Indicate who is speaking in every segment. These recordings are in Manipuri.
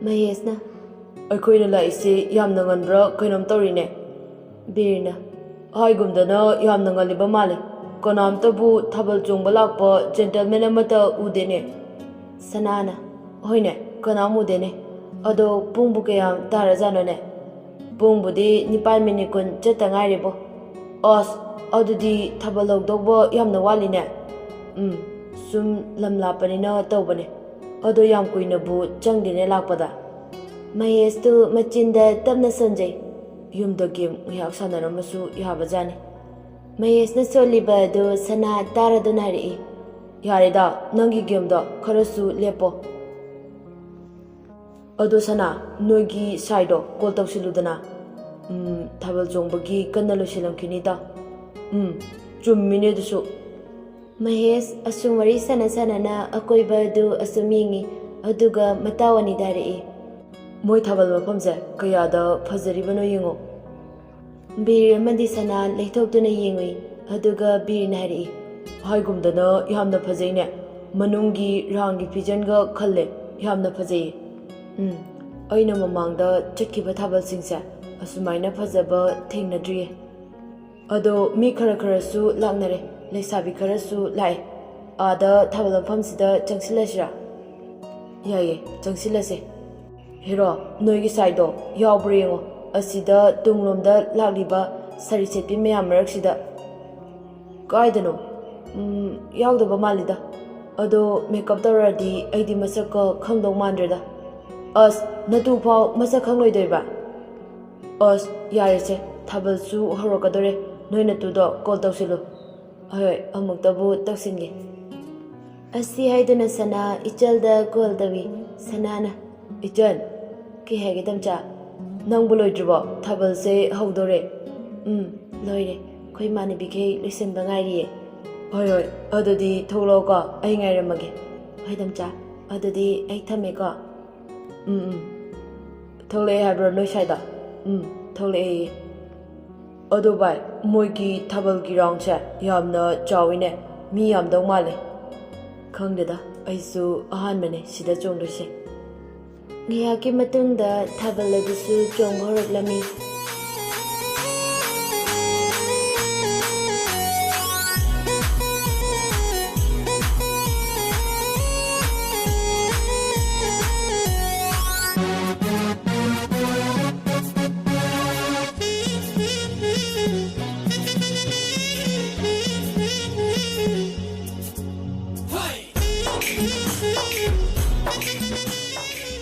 Speaker 1: Mayesna.
Speaker 2: ꯑꯩꯈꯣꯏꯅ ꯂꯥꯛꯏꯁꯤ ꯌꯥꯝꯅ ꯉꯟꯕ꯭ꯔꯥ ꯀꯩꯅꯣꯝ ꯇꯧꯔꯤꯅꯦ.
Speaker 1: Birna.
Speaker 2: ꯍꯥꯏꯒꯨꯝꯗꯅ ꯌꯥꯝꯅ ꯉꯜꯂꯤꯕ ꯃꯥꯜꯂꯤ. ꯀꯅꯥꯝꯇꯕꯨ ꯊꯥꯕꯜ ꯆꯣꯡꯕ ꯂꯥꯛꯄ ꯖꯦꯟꯇꯜꯃꯦꯟ ꯑꯃꯠꯇ ꯎꯗꯦꯅꯦ.
Speaker 1: Sanana.
Speaker 2: ꯍꯣꯏꯅꯦ, ꯀꯅꯥꯝ ꯎꯗꯦꯅꯦ. ꯑꯗꯣ ꯄꯨꯡꯕꯨ ꯀꯌꯥꯝ ꯇꯥꯔꯖꯥꯠꯅꯣꯅꯦ? ꯄꯨꯡꯕꯨꯗꯤ 9:10 ꯆꯠꯇ ꯉꯥꯏꯔꯤꯕꯣ. ꯑꯁ, ꯑꯗꯨꯗꯤ ꯊꯥꯕꯜ ꯍꯧꯗꯧꯕ ꯌꯥꯝꯅ ꯋꯥꯠꯂꯤꯅꯦ. ꯁꯨꯝ ꯂꯝ ꯂꯥꯞꯄꯅꯤꯅ ꯇꯧꯕꯅꯦ. ꯑꯗꯣ ꯌꯥꯝ ꯀꯨꯏꯅꯕꯨ ꯆꯪꯗꯦꯅꯦ ꯂꯥꯛꯄꯗ.
Speaker 1: Mayestu machinda tapna sonjay.
Speaker 2: ꯌꯨꯝꯗ ꯒꯦꯝ ꯉꯥꯏꯍꯥꯛ ꯁꯥꯟꯅꯔꯝꯃꯁꯨ ꯌꯥꯕꯖꯥꯠꯅꯤ.
Speaker 1: Mayesna soliba adu sana taraduna ri.
Speaker 2: ꯌꯥꯔꯦꯗ, ꯅꯪꯒꯤ ꯒꯦꯝꯗꯣ ꯈꯔꯁꯨ ꯂꯦꯞꯄꯣ. ꯑꯗꯣ ꯁꯅꯥ, ꯅꯣꯏꯒꯤ ꯁꯥꯏꯗꯣ ꯀꯣꯜ ꯇꯧꯁꯤꯜꯂꯨꯗꯅ. ꯊꯥꯕꯜ ꯆꯣꯡꯕꯒꯤ ꯀꯟꯅ ꯂꯣꯏꯁꯤꯜꯂꯝꯈꯤꯅꯤꯗ. ꯆꯨꯝꯃꯤꯅꯦ ꯑꯗꯨꯁꯨ.
Speaker 1: Mahesh asum wari sana sanana akoiba adu asum yingi aduga matawani dari.
Speaker 2: ꯃꯣꯏ ꯊꯥꯕꯜ ꯃꯐꯝꯁꯦ ꯀꯌꯥꯗ ꯐꯖꯔꯤꯕꯅꯣ ꯌꯦꯡꯉꯣ.
Speaker 1: Bir amadi sana leithoktuna yengui aduga birna hari.
Speaker 2: ꯍꯥꯏꯒꯨꯝꯗꯅ ꯌꯥꯝꯅ ꯐꯖꯩꯅꯦ. ꯃꯅꯨꯡꯒꯤ ꯔꯥꯎꯟꯒꯤ ꯐꯤꯖꯟꯒ ꯈꯜꯂꯦ, ꯌꯥꯝꯅ ꯐꯖꯩꯌꯦ. ꯑꯩꯅ ꯃꯃꯥꯡꯗ ꯆꯠꯈꯤꯕ ꯊꯥꯕꯜꯁꯤꯡꯁꯦ ꯑꯁꯨꯃꯥꯏꯅ ꯐꯖꯕ ꯊꯦꯡꯅꯗ꯭ꯔꯤꯌꯦ. ꯑꯗꯣ ꯃꯤ ꯈꯔꯁꯨ ꯂꯥꯛꯅꯔꯦ, ꯂꯩꯁꯥꯕꯤ ꯈꯔꯁꯨ ꯂꯥꯛꯑꯦ. ꯑꯥꯗ ꯊꯥꯕꯜ ꯃꯐꯝꯁꯤꯗ ꯆꯪꯁꯤꯜꯂꯁꯤꯔꯥ? ꯌꯥꯏꯌꯦ, ꯆꯪꯁꯤꯜꯂꯁꯦ. ꯍꯦꯔꯣ, ꯅꯣꯏꯒꯤ ꯁꯥꯏꯗꯣ ꯌꯥꯎꯕ꯭ꯔꯥ ꯌꯦꯡꯉꯣ. ꯑꯁꯤꯗ ꯇꯨꯡꯂꯣꯝꯗ ꯂꯥꯛꯂꯤꯕ ꯁꯥꯔꯤ ꯁꯦꯠꯄꯤ ꯃꯌꯥꯝ ꯃꯔꯛꯁꯤꯗ. ꯀꯥꯏꯗꯅꯣ? ꯌꯥꯎꯗꯕ ꯃꯥꯜꯂꯤꯗ. ꯑꯗꯣ ꯃꯦꯀꯞ ꯇꯧꯔꯗꯤ ꯑꯩꯗꯤ ꯃꯁꯛꯀ ꯈꯪꯗꯧ ꯃꯥꯟꯗ꯭ꯔꯦꯗ. ꯑꯁ, ꯅꯇꯨ ꯐꯥꯎ ꯃꯁꯛ ꯈꯪꯂꯣꯏꯗꯣꯏꯕ? ꯑꯁ, ꯌꯥꯔꯦꯁꯦ, ꯊꯥꯕꯜꯁꯨ ꯍꯧꯔꯛꯀꯗꯣꯔꯦ. ꯅꯣꯏ ꯅꯇꯨꯗꯣ ꯀꯣꯜ ꯇꯧꯁꯤꯜꯂꯨ. ꯍꯣꯏ, ꯑꯃꯨꯛꯇꯕꯨ ꯇꯧꯁꯤꯟꯒꯦ.
Speaker 1: Asi haiduna sana ichalda call dawi sanana.
Speaker 2: ꯏꯆꯟ,
Speaker 1: Ki hage damcha.
Speaker 2: ꯅꯪꯕꯨ ꯂꯣꯏꯗ꯭ꯔꯤꯕꯣ? ꯊꯥꯕꯜꯁꯦ ꯍꯧꯗꯣꯔꯦ.
Speaker 1: Loire. Koi mani bikhe listen bangairiye.
Speaker 2: ꯍꯣꯏ, ꯑꯗꯨꯗꯤ ꯊꯣꯛꯂꯛꯑꯣꯀꯣ, ꯑꯩ ꯉꯥꯏꯔꯝꯃꯒꯦ.
Speaker 1: Hoi damcha. Adudi ai thameko.
Speaker 2: ꯊꯣꯛꯂꯛꯑꯦ ꯍꯥꯏꯕ꯭ꯔꯣ ꯅꯣꯏ ꯁꯥꯏꯗ? ꯊꯣꯛꯂꯛꯑꯦ. ꯑꯗꯣ ꯚꯥꯏ, ꯃꯣꯏꯒꯤ ꯊꯥꯕꯜꯒꯤ ꯔꯥꯎꯟꯁꯦ ꯌꯥꯝꯅ ꯆꯥꯎꯋꯤꯅꯦ. ꯃꯤ ꯌꯥꯝꯗꯧ ꯃꯥꯜꯂꯦ. ꯈꯪꯗꯦꯗ, ꯑꯩꯁꯨ ꯑꯍꯥꯟꯕꯅꯦ ꯁꯤꯗ ꯆꯣꯡꯗꯣꯏꯁꯦ.
Speaker 1: Ngayaki matungda thabal adusu chongba horoklami.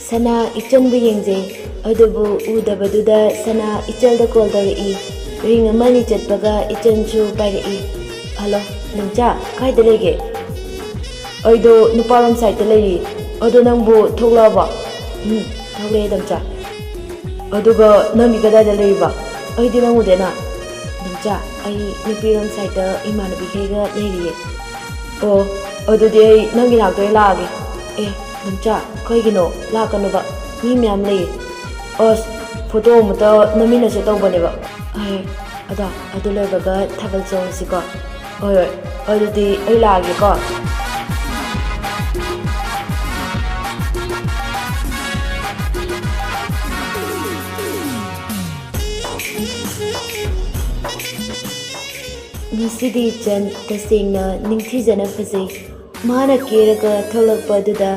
Speaker 1: Sana ichanbu yengje adubu udabaduda sana ichalda call dawri. Ring amani chatbaga ichanchu pairi. Hello, nungcha kaida lege?
Speaker 2: ꯑꯩꯗꯣ ꯅꯨꯄꯥꯔꯣꯝ ꯁꯥꯏꯗꯇ ꯂꯩꯔꯤ. ꯑꯗꯣ ꯅꯪꯕꯨ ꯊꯣꯛꯂꯛꯑꯕ?
Speaker 1: Thole damcha.
Speaker 2: ꯑꯗꯨꯒ ꯅꯪꯗꯤ ꯀꯗꯥꯏꯗ ꯂꯩꯔꯤꯕ? ꯑꯩꯗꯤ ꯅꯪ ꯎꯗꯦꯅ.
Speaker 1: Damcha ai nupirom saita imanabi khega leiriye.
Speaker 2: ꯑꯣ, ꯑꯗꯨꯗꯤ ꯑꯩ ꯅꯪꯒꯤ ꯅꯥꯛꯇ ꯂꯥꯛꯑꯒꯦ.
Speaker 1: Damcha kaigino lakanuba mi myam lei.
Speaker 2: ꯑꯁ, ꯐꯣꯇꯣ ꯑꯃꯇ ꯅꯝꯃꯤꯟꯅꯁꯦ ꯇꯧꯕꯅꯦꯕ.
Speaker 1: Adu loibaga thabal chongusiko.
Speaker 2: ꯍꯣꯏ, ꯑꯗꯨꯗꯤ ꯑꯩ ꯂꯥꯛꯑꯒꯦꯀꯣ.
Speaker 1: Ngasidi chan tasengna ningthijana phajai. Mana keraga tholakpa aduda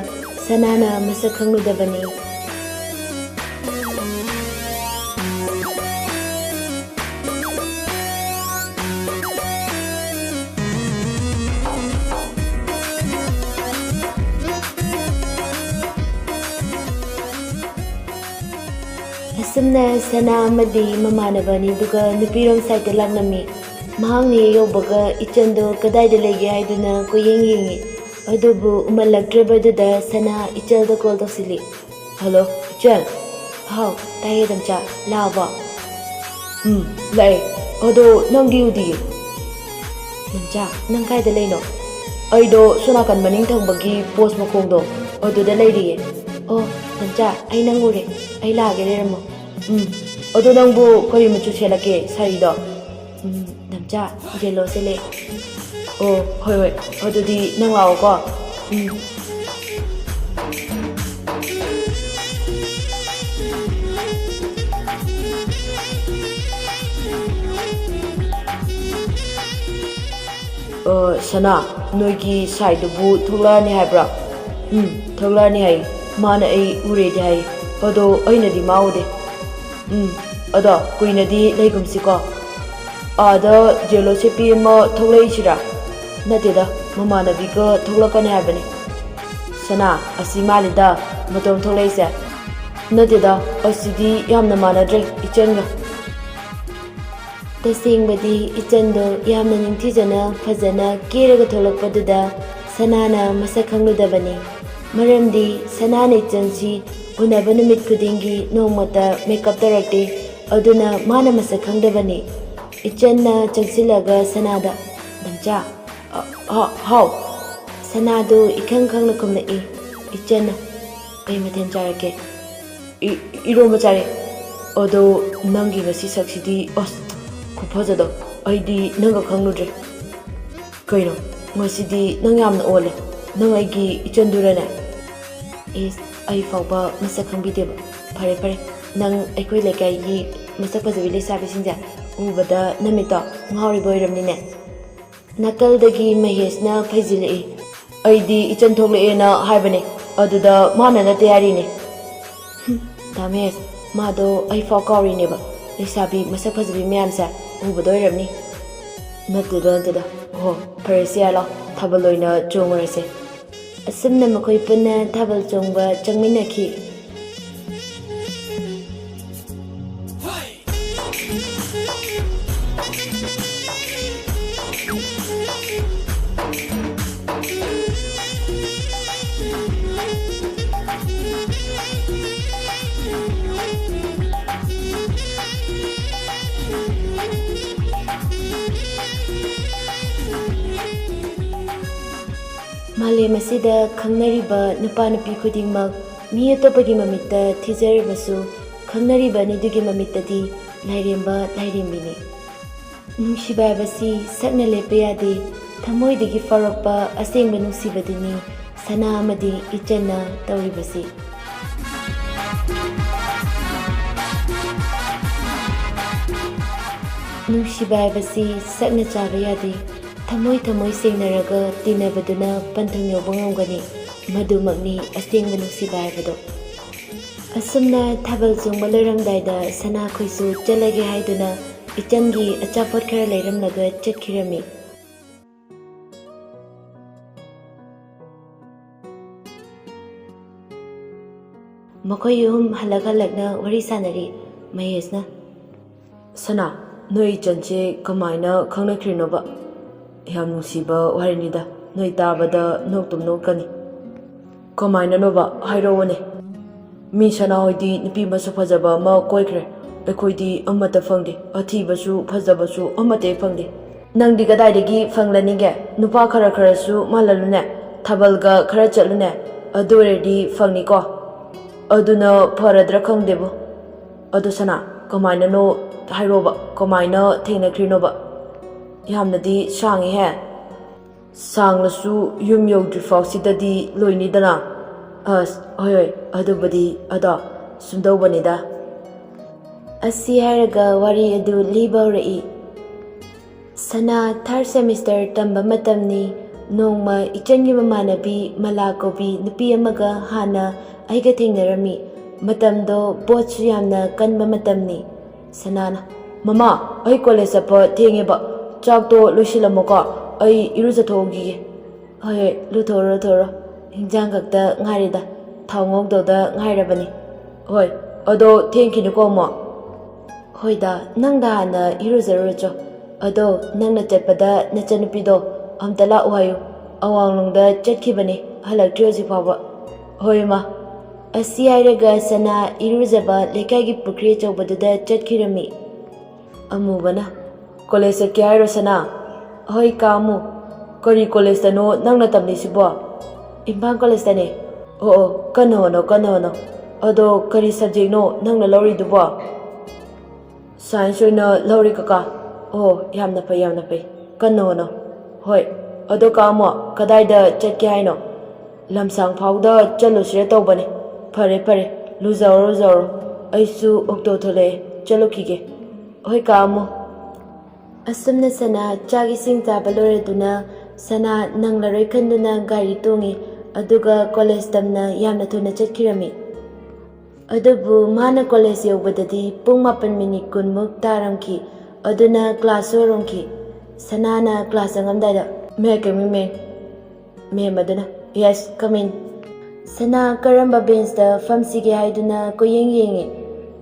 Speaker 1: sanana masak khangludabani. Asumna sana amadi mamanabani duga nupirom saita lagnami. Mahangni yobaga ichando kadaida lege haiduna koyeng yengi. Adubu umalakdrabaduda sana ichalda call tawsili.
Speaker 2: Hello, ꯏꯆꯟ.
Speaker 1: Hau, taye damcha laba.
Speaker 2: ꯂꯥꯛꯑꯦ. ꯑꯗꯣ ꯅꯪꯗꯤ ꯎꯗꯤꯌꯦ.
Speaker 1: Damcha nang kaida leino?
Speaker 2: ꯑꯩꯗꯣ ꯁꯣꯅꯥꯀꯟ ꯃꯅꯤꯡ ꯊꯪꯕꯒꯤ ꯄꯣꯁ ꯃꯈꯣꯡꯗꯣ ꯑꯗꯨꯗ ꯂꯩꯔꯤꯌꯦ.
Speaker 1: Oh, damcha ai nang ure. Ai lage leramo.
Speaker 2: ꯑꯗꯣ ꯅꯪꯕꯨ ꯀꯔꯤ ꯃꯆꯨ ꯁꯦꯠꯂꯛꯀꯦ ꯁꯥꯔꯤꯗꯣ?
Speaker 1: Damcha yellow sele.
Speaker 2: ꯑꯣ, ꯍꯣꯏ, ꯑꯗꯨꯗꯤ ꯅꯪ ꯂꯥꯛꯑꯣꯀꯣ. Sana noigi saidubu thoklani haibra thoklani hai mana ai uredi hai ado aina di maude ada kuina di leigumsi ko ada jelo sepi ma tholai sira nateda mamana biga thoklakani haibani Sana asi malida matom tholai se nateda asidi yamna manadre ichenga
Speaker 1: Tasingbadi ichando yamna ningthijana fajana keraga tholakpaduda sanana masak khangludabani maramdi sanana ichansi unaba numit khudingi nongmata makeup tarakte aduna mana masak khangdabani ichanna changsilaga sanada damcha
Speaker 2: how
Speaker 1: sanadu ikhang khangla khumnai ichanna kai mathen charake
Speaker 2: iro machare odo nangi ngasi saksidi Kupazado, aidi nanga khangludre. Kaino, ngasidi nang yamna ole, nang aigi ichandurane.
Speaker 1: Is ai fawba masak khangbideba phare phare nang aikoi lekai gi masak pajabi lesabi singja ubada namita nghauri boiramnine nakaldagi mahesna phajilai
Speaker 2: Aidi ichan thoklei na haibane, aduda mana na tayari ne.
Speaker 1: Dames mado ai faw kauri neba lesabi masak pajabi myamsa ubadorami
Speaker 2: Natida, oh, Parisiala, Tabaloina, Jomorese.
Speaker 1: Asumna makoi punna tabal chongba changminaki Malem asida khangnariba nupa nupi khudingmak mi atopagi mamitta thijarabasu khangnariba nidugi mamittadi lairemba lairenbini nungshibabasi sakna lepa yade thamoidagi farakpa asengba nungsibadini sana amadi ichanna tauribasi nungshibabasi sakna chaba yade Thamoi thamoi sengnaraga tinabaduna panthang yoba ngamgani madumakni asengba nungsiba haibado asumna thabal chongba loiramdaida sana khoisu chalage haiduna ichangi achapot khara leiramlaga chatkhirami makhoi yum halakna wari sanari Mahesna
Speaker 2: Sana, noi chanche kamaina khangnakrinoba Yam nungsiba warinida noi tabada noktum nokani Kamaina noba hairowane Mi sana hoidi nupi masu fajaba ma koikre Ekoidi amata fangde athibasu fajabasu amate fangde Nangdi kadaidagi fanglaninge nupa khara kharasu malalune thabalga khara chalune adoredi fangni ko aduna pharadra khangdebo adu sana kamaina no hairoba kamaina thengnakrinoba Yamnadi sangi he Sanglasu yum yogdrifau sidadi loinidana hoi adubadi ada sumdaubanida
Speaker 1: Asi haraga wari adu libauri Sana third semester tamba matamni nongma ichangi mamanabi malakobi nupi amaga hana aiga thengnarami matamdo botsu yamna kanba matamni Sanana
Speaker 2: Mama ai college apa thengeba chakto loisilamoka ai irujathogi
Speaker 1: Hoi luthoro hinjang kakta ngairida thawngokdoda ngairabani
Speaker 2: Hoi ado thengkiniko mo
Speaker 1: Hoida nangda hana iruzarucho ado nangna chatpada nachanupido amtala uhayu awanglungda chatkhibani halakti hojikfawba
Speaker 2: Hoi ma
Speaker 1: Asi hairaga sana iruzaba lekaigi pukri chawbaduda chatkhirami
Speaker 2: Amubana college kya hairo sana Hoi kamu kari college tano nangna tamni sibo
Speaker 1: Impang college tane
Speaker 2: kano ado kari subject no nangna lori dubo Science oina lori kaka yamna pai kano Hoi ado kamo kadaida chatke haino lamsang phawda chalusire tawbane Pare luzaro aisu okto thole chalo kige Hoi kamo
Speaker 1: Asumna Sana chak ising chaba loiraduna Sana nanglaroi khanduna gari tongi aduga college tamna yamna thuna chatkirami. Adubu mana college yobadadi pung 8 minute kunmuk taramki aduna class oromki. Sanana class angamdaida. May I come in, May Maduna? Yes, come in. Sana karamba bench da famsige haiduna koyeng yengi.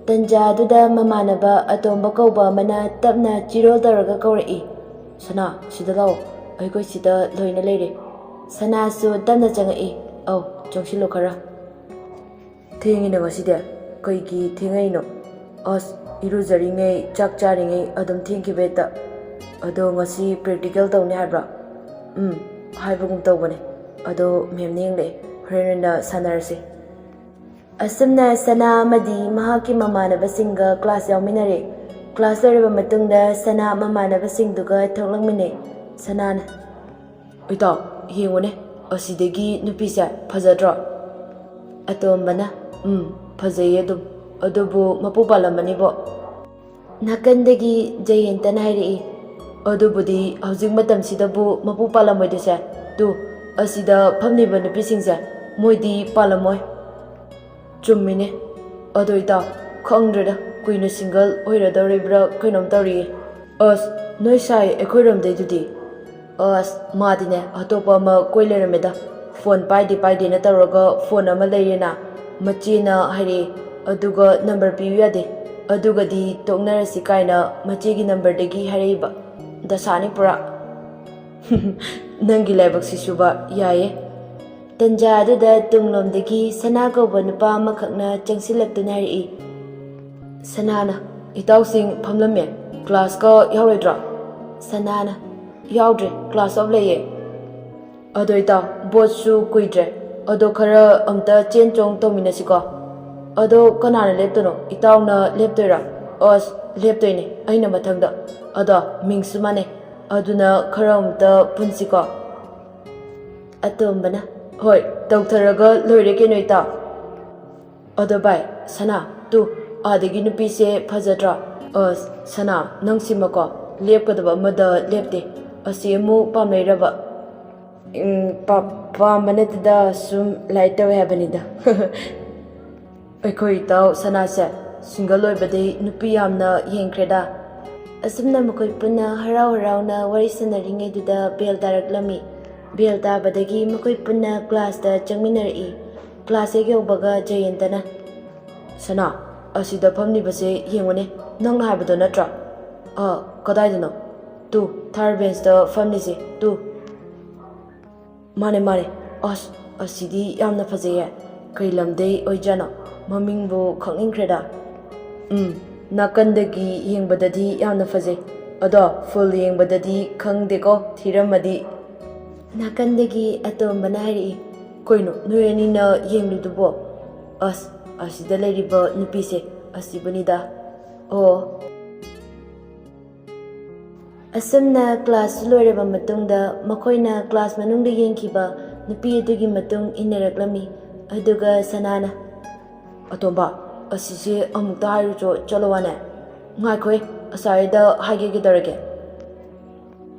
Speaker 1: Tanja duda mamanaba atomba kauba mana tapna chiro daraga kaurei. Sana, sida lao. Aiko sida loina leire. Sana su tapna changai. Au, jongshilo kara. Thingi na ngasida. Kaigi thingai no. As iruzaringai chak charingai adum thinki beta. Ado ngasi practical tawni habra. Haibagum tawbane. Ado mem ningle. Horena sanarase. Asumna Sana amadi mahaki mamanabasinga class yauminare. Class loriba matungda Sana mamanabasingduga thoklangmine. Sanana. Ita, yengone. Asidagi nupisa phajadra. Atombana. Phajaye adum. Adubu mapu palamani bo. Nakandagi jayentana hairi. Adubudi housing matamsidabu mapu palamoidese. Tu asida phamniba nupisingse moidi palamoy. Chummine. Adoita khangdreda kuina single oiradoribra kainom tawri. As noi sai ekhoiramdaidudi. As madine atopa ma koilerameda. Phone paidi na tawraga phone ama leirena. Machina hairi aduga number piyu yade. Adugadi toknarasi kaina machigi number dagi hariba. Dasani pura. Nangi laibak sisuba yaye. Tanja aduda tunglomdagi Sana kauba nupa amakakna changsilaktuna harii. Sanana, itausing phamlamme class ka yauraidra. Sanana, yaudre class of laye. Ado ita botsu kuidre. Ado khara amta chen chong tominasiko. Ado kanana leptono itauna leptoira. Os leptoine aina mathangda. Ada mingsumane aduna khara amta punsiko. Atombana. Hoi, tautharaga loire ke noita. Ada bai, Sana, tu adagi nupise phajadra. As Sana nangsimako lepkadaba mada lepte. Asimu pamleiraba. Pamanatida sum laitawe habanida. Aikoi tau Sana se single loibade nupi yamna yengkreda. Asumna makoi punna harau-harauna wari sanaringaiduda bel daraklami. Bel tabadagi makoi punna class da changminari. Class ege ubaga jayentana. Sana, asida phamnibase yengone nangna haibado natra. Kadaidano? Tu, third bench da phamnise. Tu. Mane. Asidi yamna phajaye. Kai lamdei oijana. Mamingbu khangingkreda. Nakandagi yengbadadi yamna phajay. Ado full yengbadadi khangdeko thiramadi. Nakandagi atombana harii. Koino noyanina yengludubo. Asida leiriba nupise asibanida. Asumna class loireba matungda makoina class manungda yengkiba nupi adugi matung inaraklami. Aduga Sanana. Atomba, asise amukta hairucho chalowane. Ngaikoi asaida haigegedorage.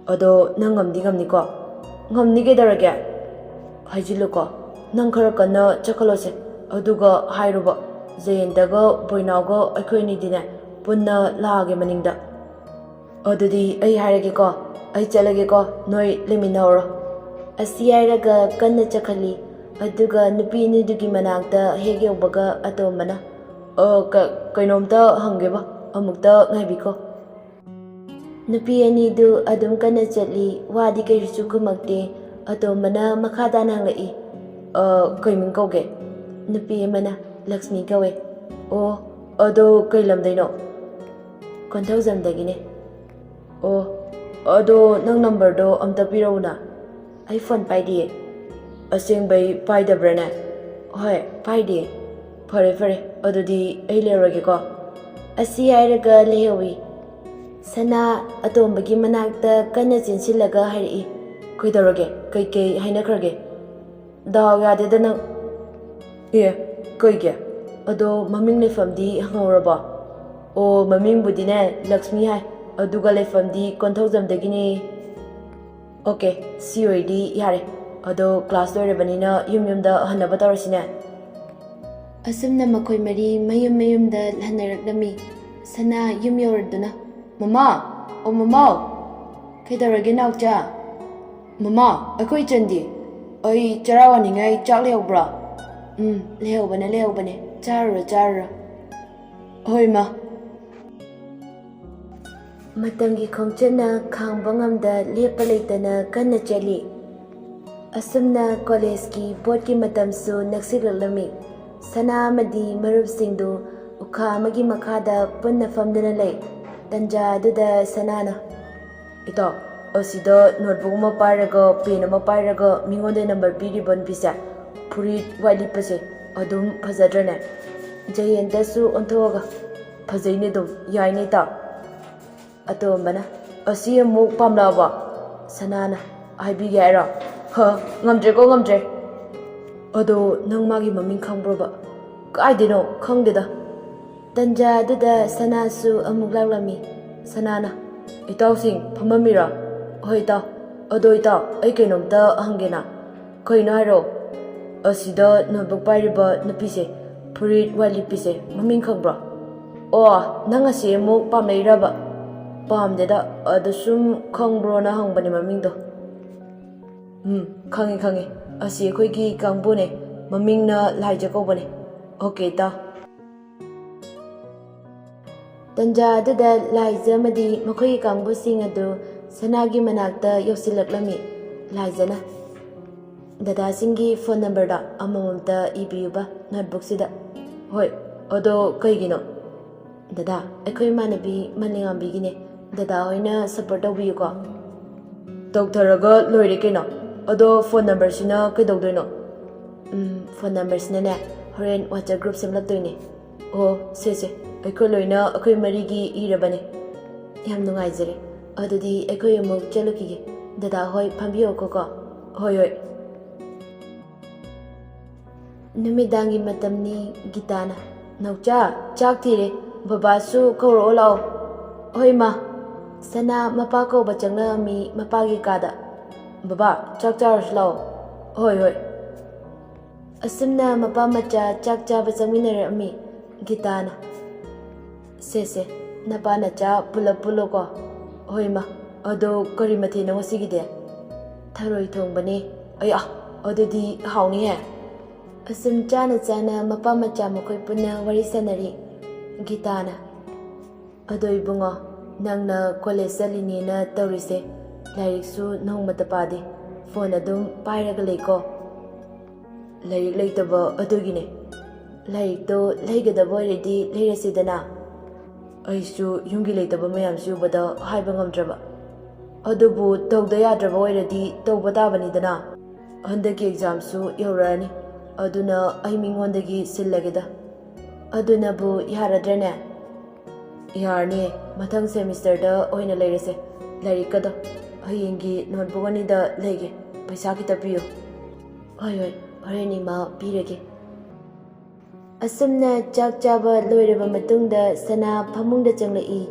Speaker 1: Ado nang ngamniko. Ngamnigedorage. Haijiluko. Nang khara kana chakhalose. Aduga hairuba. Jayendaga boinauga aikoinidine punna laage maningda. Adudi ai hairageko. Ai chalageko. Noi leminauro. Asi hairaga kanna chakhali. Aduga nupi nudugi manakta hege ubaga atombana. Kainomta hangeba amukta ngaibiko. Nupi anidu adum kana chatli wadi kairisu kumakte atombana makadana hangai. Kaiming kauge. Nupi mana Lakshmi kawe. Ado kailamdaino. Kontauzamdagine. Ado nang number do amta pirauna. Ai phone paidi. Asingbai paidabrane. Hoi, paidi. Fare. Adudi ai lerageko. Asi hairaga lehawi. Sana atombagi manakta kana chinsilaga hairi. Kuidarage. Kai hainakrage. Daw yadeda nang. Kaige. Ado maming lefamdi hangauraba. Maming budine Lakshmi hai.
Speaker 2: ꯑꯗꯨꯒ ꯂꯩꯐꯝꯗꯤ ꯀꯣꯟꯊꯧꯖꯝꯗꯒꯤꯅꯤ꯫ ꯑꯣꯀꯦ, ꯁꯤ ꯑꯣꯏꯔꯗꯤ ꯌꯥꯔꯦ꯫ ꯑꯗꯣ ꯀ꯭ꯂꯥꯁ ꯂꯣꯏꯔꯕꯅꯤꯅ ꯌꯨꯝꯗ ꯍꯟꯅꯕ ꯇꯧꯔꯁꯤꯅꯦ꯫
Speaker 1: ꯑꯁꯨꯝꯅ ꯃꯈꯣꯏ ꯃꯔꯤ ꯃꯌꯨꯝꯗ ꯍꯟꯅꯔꯛꯂꯝꯃꯤ꯫ ꯁꯅꯥ ꯌꯨꯝ ꯌꯧꯔꯗꯨꯅ
Speaker 2: ꯃꯃꯥ! ꯑꯣ ꯃꯃꯥꯎ!
Speaker 1: ꯀꯩꯗꯧꯔꯒꯦ ꯅꯥꯎꯆꯥ?
Speaker 2: ꯃꯃꯥ, ꯑꯩꯈꯣꯏ ꯏꯆꯟꯗꯤ? ꯑꯩ ꯆꯔꯥ ꯋꯥꯅꯤꯡꯉꯥꯏ ꯆꯥꯛ ꯂꯩꯍꯧꯕ꯭ꯔꯥ?
Speaker 1: ꯂꯩꯍꯧꯕꯅꯦ꯫ ꯆꯥꯔꯨꯔꯣ꯫
Speaker 2: ꯍꯣꯏ ꯃꯥ꯫
Speaker 1: ꯃꯇꯝꯒꯤ ꯈꯣꯡꯆꯠꯅ ꯈꯥꯡꯕ ꯉꯝꯗ ꯂꯦꯞꯄ ꯂꯩꯇꯅ ꯀꯟꯅ ꯆꯠꯂꯤ꯫ ꯑꯁꯨꯝꯅ ꯀꯣꯂꯦꯖꯀꯤ ꯕꯣꯔꯗꯀꯤ ꯃꯇꯝꯁꯨ ꯅꯛꯁꯤꯜꯂꯛꯂꯝꯃꯤ꯫ ꯁꯅꯥ ꯑꯃꯗꯤ ꯃꯔꯨꯞꯁꯤꯡꯗꯨ ꯎꯈꯥ ꯑꯃꯒꯤ ꯃꯈꯥꯗ ꯄꯨꯟꯅ ꯐꯝꯗꯨꯅ ꯂꯩ꯫ ꯇꯟꯖꯥ ꯑꯗꯨꯗ ꯁꯅꯥꯅ,
Speaker 2: ꯏꯇꯥꯎ, ꯑꯁꯤꯗ ꯅꯣꯠꯕꯨꯛ ꯑꯃ ꯄꯥꯏꯔꯒ ꯄꯦꯟ ꯑꯃ ꯄꯥꯏꯔꯒ ꯃꯤꯉꯣꯟꯗ ꯅꯝꯕꯔ ꯄꯤꯔꯤꯕ ꯅꯨꯄꯤꯁꯦ, ꯐꯨꯔꯤꯠ ꯋꯥꯏꯠ ꯂꯤꯠꯄꯁꯦ ꯑꯗꯨꯝ ꯐꯖꯗ꯭ꯔꯅꯦ?
Speaker 1: ꯖꯌꯦꯟꯇꯁꯨ ꯑꯣꯟꯊꯣꯛꯑꯒ,
Speaker 2: ꯐꯖꯩꯅꯦ ꯑꯗꯨꯝ, ꯌꯥꯏꯅꯦ ꯏꯇꯥꯎ꯫ ꯑꯇꯣꯝꯕꯅ, ꯑꯁꯤ ꯑꯃꯨꯛ ꯄꯥꯝꯂꯛꯑꯕꯣ? ꯁꯅꯥꯅ, ꯍꯥꯏꯕꯤꯒꯦ ꯍꯥꯏꯔꯣ? ꯉꯝꯗ꯭ꯔꯦ꯫ ꯑꯗꯣ ꯅꯪ ꯃꯥꯒꯤ ꯃꯃꯤꯡ ꯈꯪꯕ꯭ꯔꯣꯕ? ꯀꯥꯏꯗꯩꯅꯣ, ꯈꯪꯗꯦꯗ꯫
Speaker 1: ꯇꯟꯖꯥ ꯑꯗꯨꯗ ꯁꯅꯥꯁꯨ ꯑꯃꯨꯛ ꯂꯥꯛꯂꯝꯃꯤ꯫
Speaker 2: ꯁꯅꯥꯅ, ꯏꯇꯥꯎꯁꯤꯡ ꯐꯝꯃꯝꯃꯤꯔꯣ? ꯍꯣꯏ ꯏꯇꯥꯎ꯫ ꯑꯗꯣ ꯏꯇꯥꯎ, ꯑꯩ ꯀꯩꯅꯣꯝꯇ ꯍꯪꯒꯦꯅ꯫ ꯀꯩꯅꯣ ꯍꯥꯏꯔꯣ? ꯑꯁꯤꯗ ꯅꯣꯠꯕꯨꯛ ꯄꯥꯏꯔꯤꯕ ꯅꯨꯄꯤꯁꯦ, ꯐꯨꯔꯤꯠ ꯋꯥꯏꯠ ꯂꯤꯠꯄꯤꯁꯦ ꯃꯃꯤꯡ ꯈꯪꯕ꯭ꯔꯣ? ꯑꯣ, ꯅꯪ ꯑꯁꯤ ꯑꯃꯨꯛ ꯄꯥꯝꯂꯛꯏꯔꯕ? ꯄꯥꯝꯗꯦꯗ, ꯑꯗ ꯁꯨꯝ ꯈꯪꯕ꯭ꯔꯣꯅ ꯍꯪꯕꯅꯦ ꯃꯃꯤꯡꯗꯣ꯫ ꯈꯪꯉꯦ꯫ ꯑꯁꯤ ꯑꯩꯈꯣꯏꯒꯤ ꯀꯥꯡꯕꯨꯅꯦ, ꯃꯃꯤꯡꯅ ꯂꯥꯏꯖ ꯀꯧꯕꯅꯦ꯫ ꯑꯣꯀꯦ ꯏꯇꯥꯎ꯫
Speaker 1: ꯇꯟꯖꯥ ꯑꯗꯨꯗ ꯂꯥꯏꯖ ꯑꯃꯗꯤ ꯃꯈꯣꯏꯒꯤ ꯀꯥꯡꯕꯨꯁꯤꯡ ꯑꯗꯨ ꯁꯅꯥꯒꯤ ꯃꯅꯥꯛꯇ ꯌꯧꯁꯤꯜꯂꯛꯂꯝꯃꯤ꯫ ꯂꯥꯏꯖꯅ, ꯗꯗꯥꯁꯤꯡꯒꯤ ꯐꯣꯟ ꯅꯝꯕꯔꯗ ꯑꯃꯃꯝꯇ ꯏꯕꯤꯌꯨꯕ ꯅꯣꯠꯕꯨꯛꯁꯤꯗ꯫
Speaker 2: ꯍꯣꯏ, ꯑꯗꯣ ꯀꯩꯒꯤꯅꯣ?
Speaker 1: ꯗꯗꯥ, ꯑꯩꯈꯣꯏ ꯏꯃꯥꯟꯅꯕꯤ ꯃꯂꯦꯝꯉꯥꯟꯕꯤꯒꯤꯅꯦ꯫ ꯗꯗꯥ ꯍꯣꯏꯅ ꯁꯞꯄꯣꯔꯠ ꯇꯧꯕꯤꯌꯨꯀꯣ꯫
Speaker 2: ꯇꯧꯊꯔꯒ ꯂꯣꯏꯔꯦ ꯀꯩꯅꯣ꯫ ꯑꯗꯣ ꯐꯣꯟ ꯅꯝꯕꯔꯁꯤꯅ ꯀꯩꯗꯧꯗꯣꯏꯅꯣ?
Speaker 1: ꯐꯣꯟ ꯅꯝꯕꯔꯁꯤꯅꯅꯦ, ꯍꯣꯔꯦꯟ ꯋꯥꯆꯞ ꯒ꯭ꯔꯨꯞ ꯁꯦꯝꯂꯛꯇꯣꯏꯅꯦ꯫
Speaker 2: ꯑꯣ, ꯁꯦ, ꯑꯩꯈꯣꯏ ꯂꯣꯏꯅ ꯑꯩꯈꯣꯏ ꯃꯔꯤꯒꯤ ꯏꯔꯕꯅꯦ꯫
Speaker 1: ꯌꯥꯝ ꯅꯨꯡꯉꯥꯏꯖꯔꯦ꯫ ꯑꯗꯨꯗꯤ ꯑꯩꯈꯣই ꯑꯃꯨꯛ ꯆꯠꯂꯨꯈꯤꯒꯦ꯫ ꯗꯗꯥ ꯍꯣꯏ ꯐꯝꯕꯤꯌꯣꯀꯣ꯫
Speaker 2: ꯍꯣꯏ꯫
Speaker 1: ꯅꯨꯃꯤꯗꯥꯡꯒꯤ ꯃꯇꯝꯅꯤ꯫ ꯒꯤꯇꯥꯅ,
Speaker 2: ꯅꯥꯎꯆꯥ, ꯆꯥꯛ ꯊꯤꯔꯦ, ꯕꯕꯥꯁꯨ ꯀꯧꯔꯛꯑꯣ ꯂꯥꯛꯑꯣ꯫
Speaker 1: ꯍꯣꯏ ꯃꯥ꯫ ꯁꯅꯥ ꯃꯄꯥ ꯀꯧꯕ ꯆꯪꯂꯛꯑꯝꯃꯤ ꯃꯄꯥꯒꯤ ꯀꯥꯗ꯫
Speaker 2: ꯕꯕꯥ, ꯆꯥꯛ ꯆꯥꯔꯨꯁꯤ ꯂꯥꯛꯑꯣ꯫ ꯍꯣꯏ꯫
Speaker 1: ꯑꯁꯨꯝꯅ ꯃꯄꯥ ꯃꯆꯥ ꯆꯥꯛ ꯆꯥꯕ ꯆꯪꯃꯤꯟꯅꯔꯛꯑꯝꯃꯤ꯫ ꯒꯤꯇꯥꯅ, ꯁꯦ, ꯅꯄꯥ ꯅꯆꯥ ꯄꯨꯂꯞ ꯄꯨꯜꯂꯣꯀꯣ꯫
Speaker 2: ꯍꯣꯏ ꯃꯥ꯫ ꯑꯗꯣ ꯀꯔꯤ ꯃꯊꯦꯜꯅꯣ ꯉꯁꯤꯒꯤꯗꯤ?
Speaker 1: ꯊꯔꯣꯏ ꯊꯣꯡꯕꯅꯦ꯫
Speaker 2: ꯑꯌꯥ, ꯑꯗꯨꯗꯤ ꯍꯥꯎꯅꯤꯍꯦ꯫
Speaker 1: ꯑꯁꯨꯝ ꯆꯥꯅ ꯃꯄꯥ ꯃꯆꯥ ꯃꯈꯣꯏ ꯄꯨꯟꯅ ꯋꯥꯔꯤ ꯁꯥꯟꯅꯔꯤ꯫ ꯒꯤꯇꯥꯅ, ꯑꯗꯣ ꯏꯕꯨꯡꯉꯣ, ꯅꯪꯅ ꯀꯣꯂꯦꯖ ꯆꯠꯂꯤꯅꯦꯅ ꯇꯧꯔꯤꯁꯦ, ꯂꯥꯏꯔꯤꯛꯁꯨ ꯅꯣꯡꯃꯇ ꯄꯥꯗꯦ, ꯐꯣꯟ ꯑꯗꯨꯝ ꯄꯥꯏꯔꯒ ꯂꯩꯀꯣ꯫
Speaker 2: ꯂꯥꯏꯔꯤꯛ ꯂꯩꯇꯕ ꯑꯗꯨꯒꯤꯅꯦ꯫
Speaker 1: ꯂꯥꯏꯔꯤꯛꯇꯣ ꯂꯩꯒꯗꯕ ꯑꯣꯏꯔꯗꯤ ꯂꯩꯔꯁꯤꯗꯅ꯫
Speaker 2: ꯑꯩꯁꯨ ꯌꯨꯝꯒꯤ ꯂꯩꯇꯕ ꯃꯌꯥꯝꯁꯤ ꯎꯕꯗ ꯍꯥꯏꯕ ꯉꯝꯗ꯭ꯔꯕ꯫ ꯑꯗꯨꯕꯨ ꯇꯧꯗ ꯌꯥꯗ꯭ꯔꯕ ꯑꯣꯏꯔꯗꯤ ꯇꯧꯕ ꯇꯥꯕꯅꯤꯗꯅ꯫ ꯍꯟꯗꯛꯀꯤ ꯑꯦꯛꯖꯥꯝꯁꯨ ꯌꯧꯔꯛꯑꯅꯤ, ꯑꯗꯨꯅ ꯑꯩ ꯃꯤꯉꯣꯟꯗꯒꯤ ꯁꯤꯜꯂꯒꯦꯗ꯫
Speaker 1: ꯑꯗꯨꯅꯕꯨ ꯌꯥꯔꯗ꯭ꯔꯅꯦ?
Speaker 2: ꯌꯥꯔꯅꯤꯌꯦ, ꯃꯊꯪ ꯁꯦꯃꯤꯁꯇꯔꯗ ꯑꯣꯏꯅ ꯂꯩꯔꯁꯦ ꯂꯥꯏꯔꯤꯛꯀꯗꯣ꯫ ꯍꯌꯦꯡꯒꯤ ꯅꯣꯠꯕꯨꯛ 2ꯗ ꯂꯩꯒꯦ, ꯄꯩꯁꯥ ꯈꯤꯇ ꯄꯤꯌꯨ꯫
Speaker 1: ꯍꯣꯏ, ꯍꯣꯔꯦꯟ ꯏꯃꯥ ꯄꯤꯔꯒꯦ꯫ ꯑꯁꯨꯝꯅ ꯆꯥꯛ ꯆꯥꯕ ꯂꯣꯏꯔꯕ ꯃꯇꯨꯡꯗ ꯁꯅꯥ ꯐꯃꯨꯡꯗ ꯆꯪꯂꯛꯏ꯫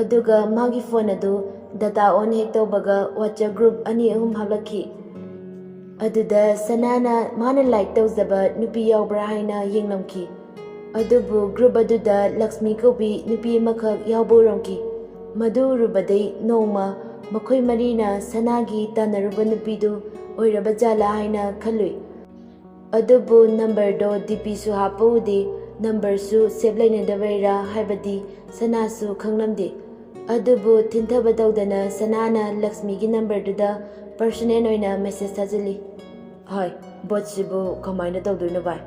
Speaker 1: ꯑꯗꯨꯒ ꯃꯥꯒꯤ ꯐꯣꯟ ꯑꯗꯨ ꯗꯇꯥ ꯑꯣꯟ ꯍꯦꯛ ꯇꯧꯕꯒ ꯋꯥꯆꯞ ꯒ꯭ꯔꯨꯞ 2-3 ꯍꯥꯞꯂꯛꯈꯤ꯫ ꯑꯗꯨꯗ ꯁꯅꯥꯅ ꯃꯥꯅ ꯂꯥꯏꯛ ꯇꯧꯖꯕ ꯅꯨꯄꯤ ꯌꯥꯎꯕ꯭ꯔꯥ ꯍꯥꯏꯅ ꯌꯦꯡꯂꯝꯈꯤ꯫ ꯑꯗꯨꯕꯨ ꯒ꯭ꯔꯨꯞ ꯑꯗꯨꯗ ꯂꯛꯁꯃꯤ ꯀꯧꯕꯤ ꯅꯨꯄꯤ ꯑꯃꯈꯛ ꯌꯥꯎꯕ ꯎꯔꯝꯈꯤ꯫ ꯃꯗꯨ ꯎꯔꯨꯕꯗꯩ ꯅꯣꯡꯃ ꯃꯈꯣꯏ ꯃꯔꯤꯅ ꯁꯅꯥꯒꯤ ꯇꯥꯟꯅꯔꯨꯕ ꯅꯨꯄꯤꯗꯨ ꯑꯣꯏꯔꯕ ꯖꯥꯠꯂꯥ ꯍꯥꯏꯅ ꯈꯜꯂꯨꯏ꯫ ꯑꯗꯨꯕꯨ ꯅꯝꯕꯔꯗꯣ DPꯁꯨ ꯍꯥꯞꯄ ꯎꯗꯦ, ꯅꯝꯕꯔꯁꯨ ꯁꯦꯞ ꯂꯩꯅꯗꯕꯩꯔꯥ ꯍꯥꯏꯕꯗꯤ ꯁꯅꯥꯁꯨ ꯈꯪꯂꯝꯗꯦ꯫ ꯑꯗꯨꯕꯨ ꯊꯤꯟꯊꯕ ꯇꯧꯗꯅ ꯁꯅꯥꯅ ꯂꯛꯁꯃꯤꯒꯤ ꯅꯝꯕꯔꯗꯨꯗ ꯄꯔꯁꯣꯅꯦꯜ ꯑꯣꯏꯅ ꯃꯦꯁꯦꯖ ꯊꯥꯖꯤꯜꯂꯤ꯫
Speaker 2: ꯍꯥꯏ, ꯕꯣꯠꯁꯤꯕꯨ ꯀꯃꯥꯏꯅ ꯇꯧꯗꯣꯏꯅꯣ ꯚꯥꯏ?